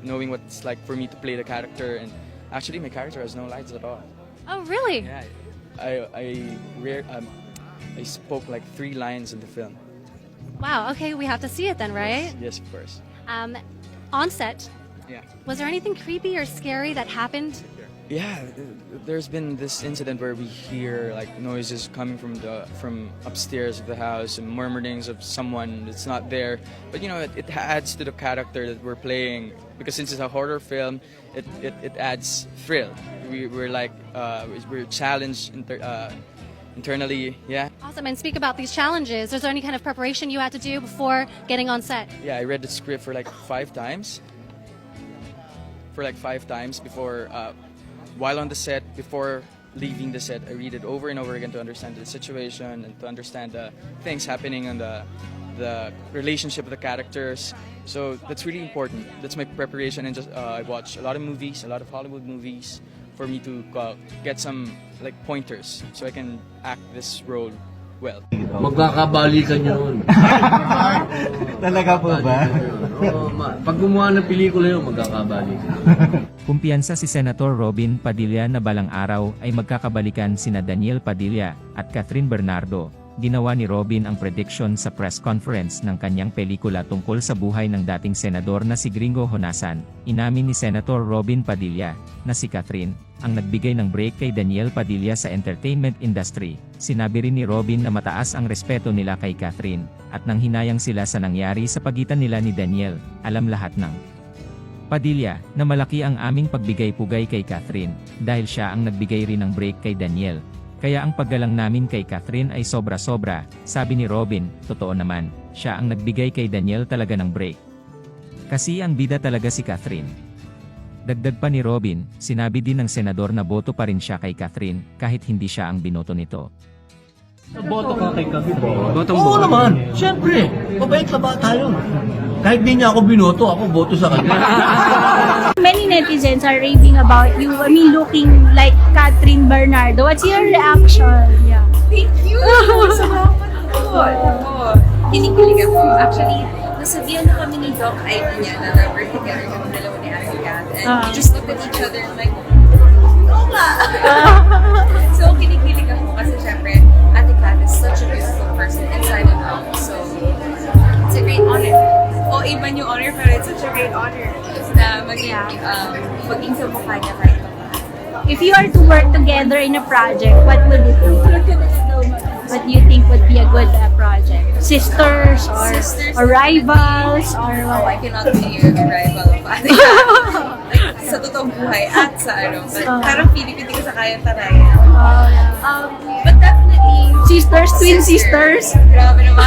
knowing what it's like for me to play the character. And actually, my character has no lines at all. Oh, really? Yeah, I spoke like 3 lines in the film. Wow. Okay, we have to see it then, right? Yes, of course. On set, Yeah. was there anything creepy or scary that happened? Yeah, there's been this incident where we hear like noises coming from upstairs of the house and murmurings of someone that's not there. But it adds to the character that we're playing, because since it's a horror film, it adds thrill. We're challenged internally. Yeah. Awesome. And speak about these challenges. Is there any kind of preparation you had to do before getting on set? Yeah, I read the script for like 5 times. Before, while on the set, before leaving the set, I read it over and over again to understand the situation and to understand the things happening and the relationship of the characters. So that's really important. That's my preparation, and just I watch a lot of movies, a lot of Hollywood movies, for me to get some like pointers so I can act this role well. Magkakabalikan nyo nun. Talaga po ba? Pag gumawa ng pelikula yun, magkakabalikan. Kumpiyansa si Senator Robin Padilla na balang araw ay magkakabalikan sina Daniel Padilla at Catherine Bernardo. Ginawa ni Robin ang prediction sa press conference ng kanyang pelikula tungkol sa buhay ng dating senador na si Gringo Honasan. Inamin ni Senator Robin Padilla na si Catherine ang nagbigay ng break kay Daniel Padilla sa entertainment industry. Sinabi rin ni Robin na mataas ang respeto nila kay Catherine at nang hinayang sila sa nangyari sa pagitan nila ni Daniel. Alam lahat ng Padilla na malaki ang aming pagbigay-pugay kay Catherine dahil siya ang nagbigay rin ng break kay Daniel. Kaya ang paggalang namin kay Catherine ay sobra-sobra, sabi ni Robin. Totoo naman, siya ang nagbigay kay Daniel talaga ng break. Kasi ang bida talaga si Catherine. Dagdag pa ni Robin, sinabi din ng senador na boto pa rin siya kay Catherine kahit hindi siya ang binoto nito. Boto ka kay Catherine? Oo naman, siyempre. Mabait na ba tayo? Kahit di niya ako binoto, ako boto sa kanya. Many netizens are raving about you. I mean, looking like Catherine Bernardo. What's your reaction? Thank you! Salamat po! Kinikilig ako. Actually, nasabihan na kami ni Doc Ivy niya na we're together kami dalawa ni Ate Kat. And we just looked at each other and like, oo nga! So, kinikilig ako kasi syempre, Ate Kat is such a beautiful person inside and out. So, it's a great honor. O, iba yung honor, pero it's such a great honor na maging kamukha niya kahit pa. If you are to work together in a project, what would it be? What do you think would be a good project? Sisters or rivals or Oh, I what? cannot be a rival of Ate Kat. Like, sa totoong buhay at sa but parang feeling ko hindi ko sa kayang tarayan. But definitely, Sisters, twin sisters. grabe naman.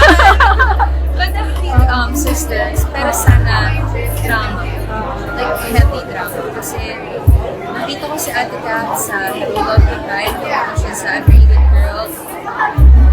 But definitely, sisters. Pero sana, drama. Like, healthy drama. Kasi, nakita ko si Ate Kat sa Happy Love Goodbye. Nakita ko siya sa A Very Good Girl.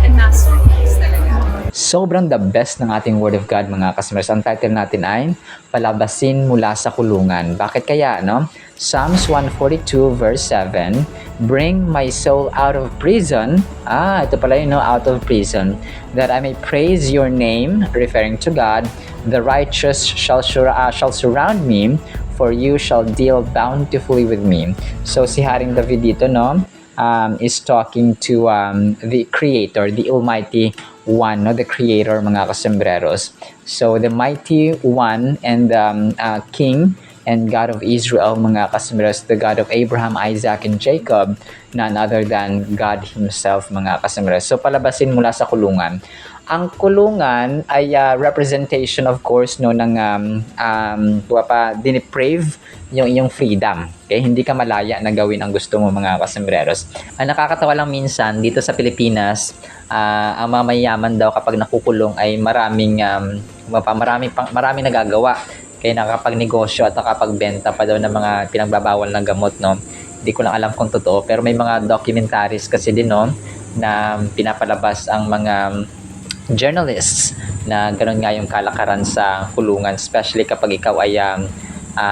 And masterpiece talaga. Sobrang the best ng ating Word of God, mga customers. Ang title natin ay Palabasin Mula sa Kulungan. Bakit kaya, no? Psalms 142 verse 7, Bring my soul out of prison. Ito pala yun, no? Out of prison. That I may praise your name, referring to God. The righteous shall surround me, for you shall deal bountifully with me. So si Haring David dito, no? Is talking to the Creator, the Almighty One, no? The Creator, mga kasembreros. So the Mighty One and King and God of Israel, mga kasembreros, the God of Abraham, Isaac, and Jacob, none other than God Himself, mga kasembreros. So palabasin mula sa kulungan. Ang kulungan ay representation, of course, no, ng diniprave yung iyong freedom. Okay? Hindi ka malaya na gawin ang gusto mo, mga kasembreros. Ang nakakatawa lang minsan dito sa Pilipinas, ang mga mayayaman daw kapag nakukulong ay maraming nagagawa. Kaya nakapagnegosyo at nakapagbenta pa daw ng mga pinagbabawal na gamot, no? Hindi ko lang alam kung totoo, pero may mga documentaries kasi din, no, na pinapalabas ang mga journalists na gano'n nga yung kalakaran sa kulungan, especially kapag ikaw ay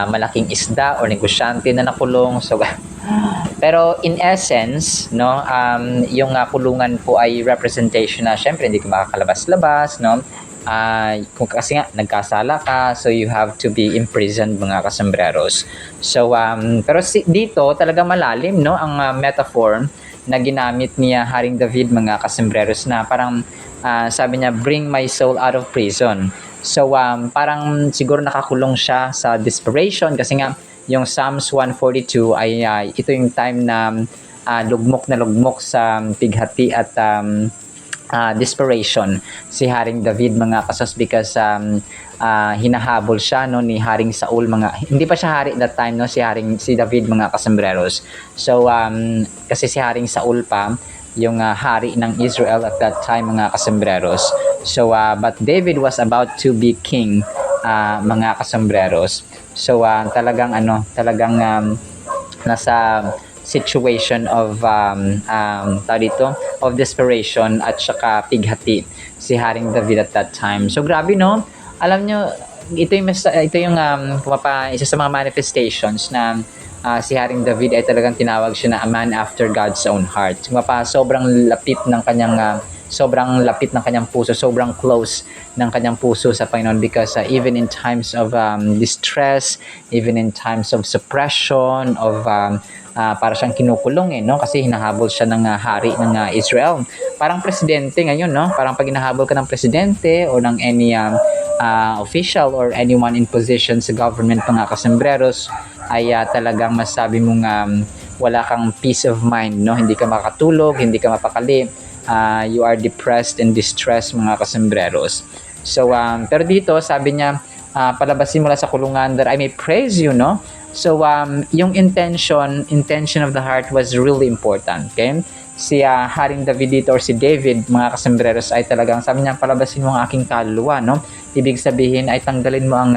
malaking isda o negosyante na nakulong. So, pero in essence, no, yung kulungan po ay representation na syempre hindi ka makakalabas-labas, no? Kasi nga nagkasala ka, so you have to be imprisoned, mga kasembreros. So pero dito talaga malalim, no, ang metaphor na ginamit niya Haring David, mga kasembreros, na parang sabi niya, bring my soul out of prison. So parang siguro nakakulong siya sa desperation kasi nga yung Psalms 142 ay ito yung time na lugmok sa pighati at desperation si Haring David, mga kasos, because hinahabol siya, no, ni Haring Saul, hindi pa siya hari that time, no, si David, mga kasembreros. So kasi si Haring Saul pa yung hari ng Israel at that time, mga kasembreros. So but David was about to be king, mga kasembreros. So talagang nasa situation of of desperation at saka pighati si Haring David at that time. So grabe, no? Alam nyo, ito yung isa sa mga manifestations na si Haring David ay talagang tinawag siya na a man after God's own heart. Sobrang lapit ng kanyang puso, sobrang close ng kanyang puso sa Panginoon, because even in times of distress, even in times of suppression, of para siyang kinukulong, no? Kasi hinahabol siya ng hari ng Israel. Parang presidente ngayon, no? Parang pag hinahabol ka ng presidente o ng any official or anyone in position sa government, mga kasembreros, ay talagang masabi mong wala kang peace of mind, no? Hindi ka makatulog, hindi ka mapakali. You are depressed and distressed, mga kasembreros. So pero dito sabi niya, palabasin mula sa kulungan that I may praise you, no? So yung intention of the heart was really important, okay? Si Haring David dito, or si David, mga kasembreros, ay talagang sabi niya, palabasin mo ang aking kaluluwa, no? Ibig sabihin ay tanggalin mo ang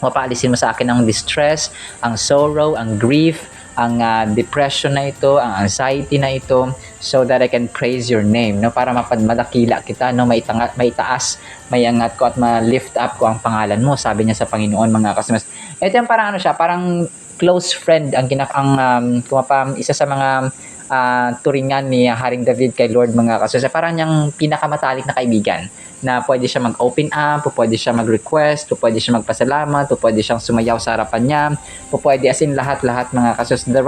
mapaalisin mo sa akin ang distress, ang sorrow, ang grief, ang depression na ito, ang anxiety na ito, so that I can praise your name, no? Para madakila kita, no? Maitaas, maiangat ko at ma-lift up ko ang pangalan mo, sabi niya sa Panginoon, mga kasembreros. Ito yung parang parang close friend ang isa sa mga turingan ni Haring David kay Lord mga kasos. Parang niyang pinakamatalik na kaibigan na pwede siya mag-open up, pwede siya mag-request, pwede siya magpasalamat, pwede siyang sumayaw sa harapan niya, pwede as in lahat-lahat mga kasos. The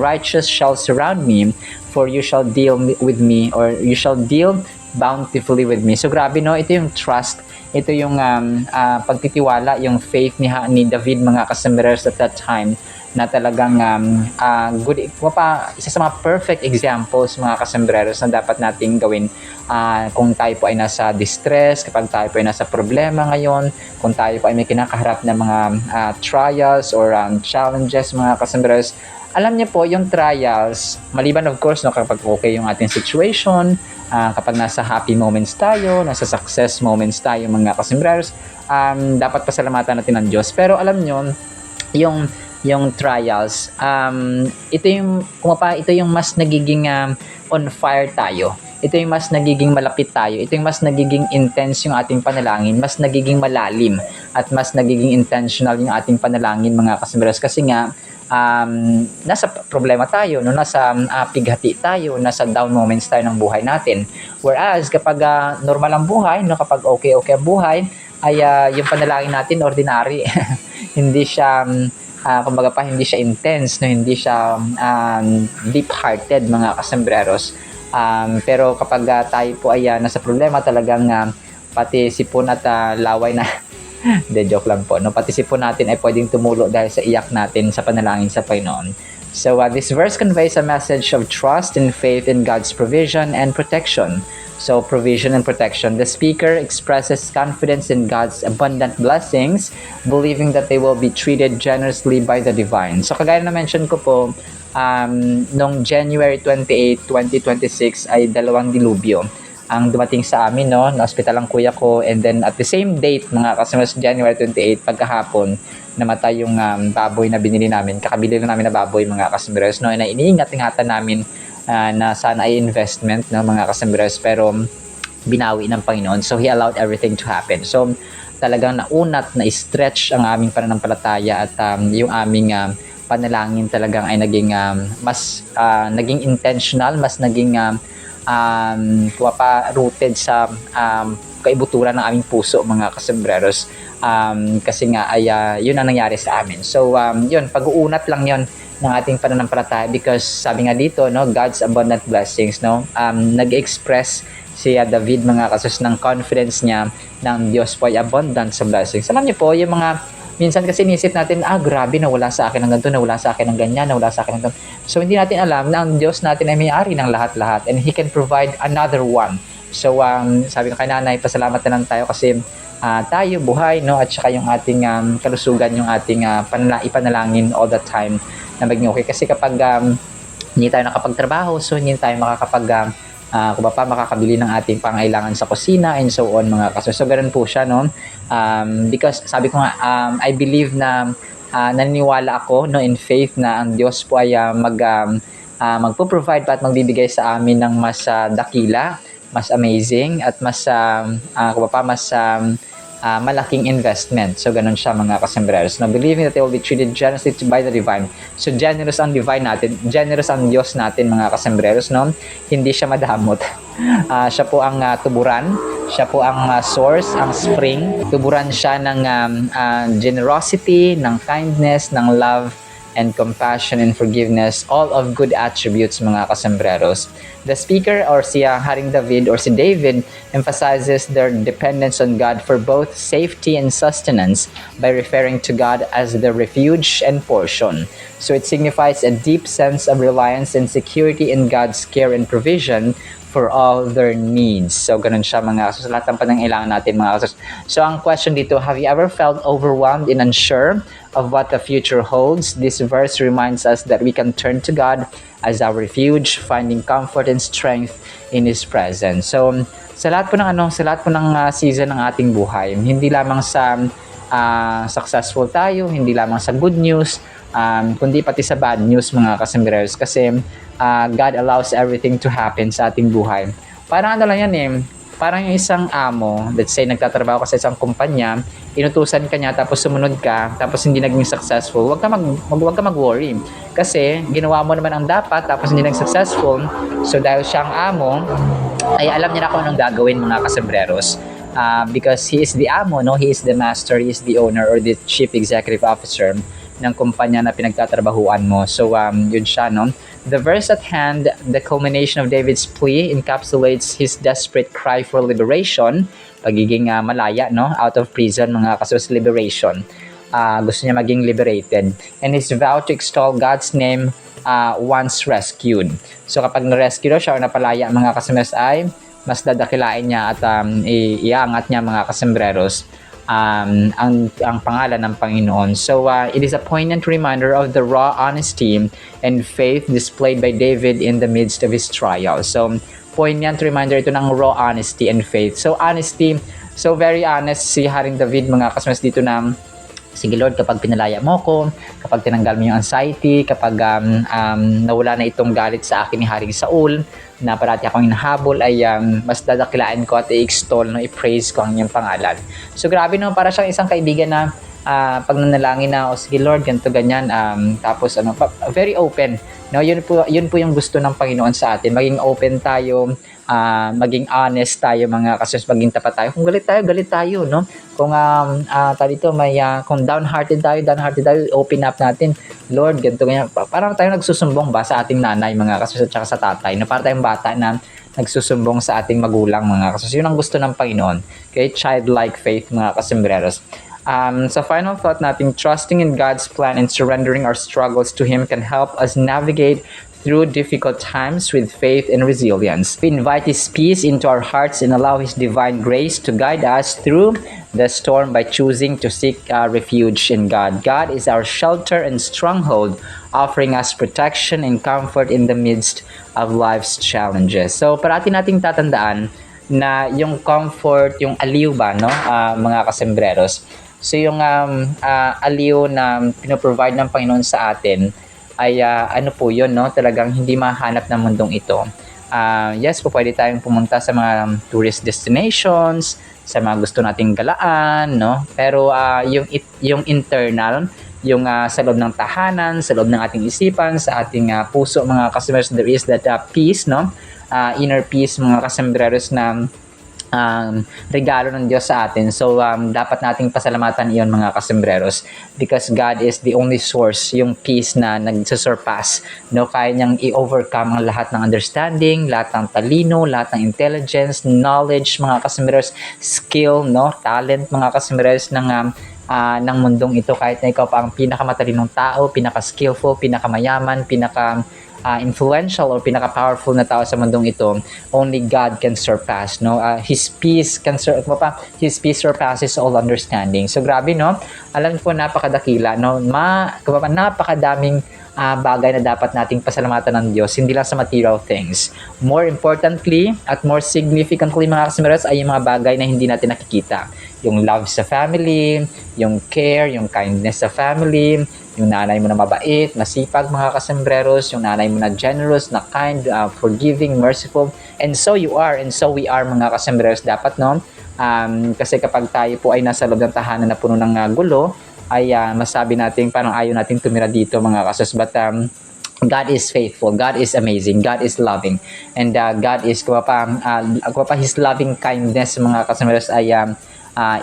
righteous shall surround me, for you shall deal with me, or you shall deal bountifully with me. So grabe no, ito yung trust, ito yung pagtitiwala, yung faith ni David mga kasambrers at that time, na talagang isa sa mga perfect examples mga kasembreros na dapat nating gawin kung tayo po ay nasa distress, kapag tayo po ay nasa problema ngayon, kung tayo po ay may kinakaharap na mga trials or challenges mga kasembreros. Alam niyo po, yung trials, maliban of course no, kapag okay yung ating situation, kapag nasa happy moments tayo, nasa success moments tayo mga kasembreros, dapat pasalamatan natin ng Diyos. Pero alam niyo, yung trials, ito yung mas nagiging on fire tayo. Ito yung mas nagiging malapit tayo. Ito yung mas nagiging intense yung ating panalangin, mas nagiging malalim at mas nagiging intentional yung ating panalangin mga kasembreros. Kasi nga nasa problema tayo, no, nasa pighati tayo, nasa down moments tayo ng buhay natin. Whereas kapag normal ang buhay, no, kapag okay ang buhay, ay yung panalangin natin ordinary. Hindi siya kumbaga pa, hindi siya intense, no, hindi siya deep-hearted mga kasembreros. Pero kapag tayo po ay nasa problema, talagang pati sipon at laway na de joke lang po, no, pati sipon natin ay pwedeng tumulo dahil sa iyak natin sa panalangin sa Panginoon. So this verse conveys a message of trust and faith in God's provision and protection. So provision and protection. The speaker expresses confidence in God's abundant blessings, believing that they will be treated generously by the divine. So kagaya na mention ko po, noong January 28, 2026 ay 2 dilubyo ang dumating sa amin, no, na hospital ang kuya ko, and then at the same date mga kasama, January 28 pagkahapon namatay yung baboy na binili namin, kakabili lang namin na baboy mga kasambres, no, na iniingat-ingatan namin na sana ay investment ng mga kasambres, pero binawi ng Panginoon. So He allowed everything to happen. So talagang naunat, na-stretch ang aming pananampalataya at yung aming panalangin talagang ay naging mas naging intentional, mas naging rooted sa kaibuturan ng aming puso mga kasembreros, kasi nga ay yun ang nangyari sa amin. So yun, pag-uunat lang yun ng ating pananampalataya, because sabi nga dito, no, God's abundant blessings, no, nag-express si David mga kasus ng confidence niya ng Diyos po ay abundant sa blessings. Alam niyo po, yung mga minsan kasi inisip natin, grabe, nawala sa akin ng ganito, nawala sa akin ng ganyan, nawala sa akin ng ganito. So hindi natin alam na ang Diyos natin ay may-ari ng lahat-lahat, and He can provide another one. So sabi ko kay nanay, pasalamat na lang tayo kasi tayo buhay, no, at saka yung ating kalusugan, yung ating ipanalangin all the time na maging okay. Kasi kapag hindi tayo nakapagtrabaho, so hindi tayo makakapag makakabili ng ating pangailangan sa kusina and so on mga kaso. So ganun po siya, no, because sabi ko nga, I believe na naniniwala ako, no, in faith na ang Diyos po ay magpo-provide pa at magbibigay sa amin ng mas dakila, mas amazing at mas malaking investment. So ganun siya mga kasembreros. Now, believing that they will be treated generously by the divine. So generous ang divine natin, generous ang Diyos natin mga kasembreros, no? Hindi siya madamot. Siya po ang tuburan, siya po ang source, ang spring. Tuburan siya ng generosity, ng kindness, ng love, and compassion and forgiveness, all of good attributes mga kasembreros. The speaker or si Haring David or si David emphasizes their dependence on God for both safety and sustenance by referring to God as the refuge and portion. So it signifies a deep sense of reliance and security in God's care and provision for all their needs. So ganun siya mga kasus, lahat ng pangangailangan natin mga kasus. So ang question dito, have you ever felt overwhelmed and unsure of what the future holds? This verse reminds us that we can turn to God as our refuge, finding comfort and strength in His presence. So sa lahat po ng season ng ating buhay, hindi lamang sa successful tayo, hindi lamang sa good news, kundi pati sa bad news mga kasembreros, kasi God allows everything to happen sa ating buhay. Parang ano lang yan parang yung isang amo, let's say nagtatrabaho ka sa isang kumpanya, inutusan ka niya tapos sumunod ka, tapos hindi naging successful, wag ka mag-worry. Kasi ginawa mo naman ang dapat tapos hindi naging successful. So dahil siyang amo, ay alam niya na kung anong gagawin mga kasembreros. Because he is the amo, no? He is the master, he is the owner or the chief executive officer ng kumpanya na pinagtatrabahuan mo. So yun siya, no? The verse at hand, the culmination of David's plea, encapsulates his desperate cry for liberation, pagiging malaya, no? Out of prison, mga kasos, liberation. Gusto niya maging liberated. And his vow to extol God's name once rescued. So kapag na-rescue siya o napalaya, mga kasimers, ay mas dadakilain niya at iangat niya, mga kasembreros, ang pangalan ng Panginoon. So it is a poignant reminder of the raw honesty and faith displayed by David in the midst of his trial. So poignant reminder ito ng raw honesty and faith. So honesty, so very honest si Haring David, mga kasmas, dito na sige Lord, kapag pinalaya mo ko, kapag tinanggal mo yung anxiety, kapag nawala na itong galit sa akin ni Haring Saul, na parati akong hinahabol, ay mas dadakilaan ko at i-extol, no, i-praise ko ang iyong pangalan. So grabe, no, para siyang isang kaibigan na pag nanalangin na, o sige Lord, ganito, ganyan, tapos very open. No, yun po yung gusto ng Panginoon sa atin, maging open tayo, maging honest tayo, mga kasos, maging tapat tayo. Kung galit tayo, no? Kung kung downhearted tayo, open up natin. Lord, ganito, ganyan. Parang tayo nagsusumbong ba sa ating nanay, mga kasos, at saka sa tatay, na parang tayong bata na nagsusumbong sa ating magulang, mga kasos. Yun ang gusto ng Panginoon. Okay? Childlike faith, mga kasembreros. Sa final thought natin, trusting in God's plan and surrendering our struggles to Him can help us navigate through difficult times with faith and resilience. We invite His peace into our hearts and allow His divine grace to guide us through the storm by choosing to seek refuge in God. God is our shelter and stronghold, offering us protection and comfort in the midst of life's challenges. So parati nating tatandaan na yung comfort, yung aliw ba, no, mga kasembreros. So yung aliw na pinoprovide ng Panginoon sa atin ay ano po yun, no? Talagang hindi mahanap ng mundong ito. Yes po, pwede tayong pumunta sa mga tourist destinations, sa mga gusto nating galaan, no? Pero yung internal, yung sa loob ng tahanan, sa loob ng ating isipan, sa ating puso, mga kasembreros, there is that peace, no? Inner peace, mga kasembreros, na regalo ng Diyos sa atin. So dapat nating pasalamatan iyon, mga kasembreros, because God is the only source, yung peace na nagsusurpass, no, kaya niyang i-overcome ang lahat ng understanding, lahat ng talino, lahat ng intelligence, knowledge, mga kasembreros, skill, no, talent, mga kasembreros, ng mundong ito. Kahit na ikaw pa ang pinakamatalinong tao, pinaka-skillful, pinakamayaman, influential or pinaka-powerful na tao sa mundong ito, only God can surpass, no? His peace surpasses all understanding. So grabe, no? Alam po, napakadakila, no? Napakadaming bagay na dapat nating pasalamatan ng Diyos, hindi lang sa material things. More importantly at more significantly, mga kasembreros, ay yung mga bagay na hindi natin nakikita. Yung love sa family, yung care, yung kindness sa family, yung nanay mo na mabait, masipag, mga kasembreros, yung nanay mo na generous, na kind, forgiving, merciful, and so you are, and so we are, mga kasembreros, dapat, no? Kasi kapag tayo po ay nasa loob ng tahanan na puno ng gulo, ay masabi natin parang ayaw natin tumira dito, mga kasos. But God is faithful, God is amazing, God is loving, and God is His loving kindness, mga kasembreros, ay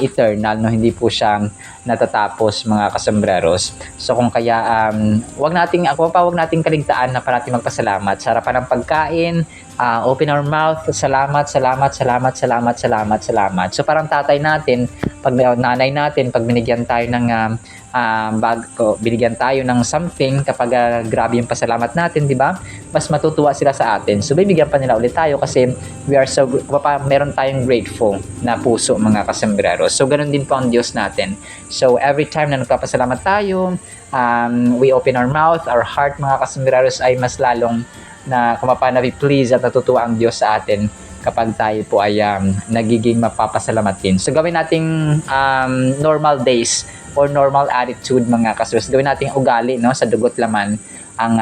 eternal, no? Hindi po siya natatapos, mga kasembreros. So kung kaya wag nating kaligtaan na parati magpasalamat sa harapan ng pagkain, open our mouth, salamat. So parang tatay natin, pag nanay natin, pag binigyan tayo ng binigyan tayo ng something, kapag grabe yung pasalamat natin, di ba? Mas matutuwa sila sa atin. So bibigyan pa nila ulit tayo kasi meron tayong grateful na puso, mga kasembreros. So ganun din po ang Diyos natin. So every time na nagpapasalamat tayo, we open our mouth, our heart, mga kasembreros, ay mas lalong na please at natutuwa ang Diyos sa atin kapag tayo po ay nagiging mapapasalamat din. So gawin nating normal days or normal attitude, mga kasembreros. Gawin nating ugali, no, sa dugot laman ang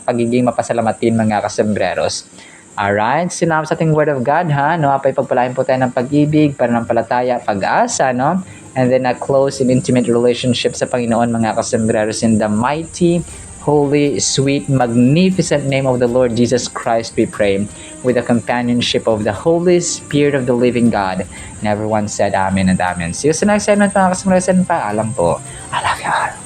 pagiging mapasalamatin, mga kasembreros. Alright, salamat sa ating Word of God, ha? No, apay pagpalain po tayo ng pag-ibig, pananampalataya, pag-asa, no? And then a close and intimate relationship sa Panginoon, mga kasambreros, in the mighty, holy, sweet, magnificent name of the Lord Jesus Christ, we pray, with the companionship of the Holy Spirit of the living God. And everyone said Amen and Amen. See you sa next segment, mga kasambreros, and paalam po. I love you all.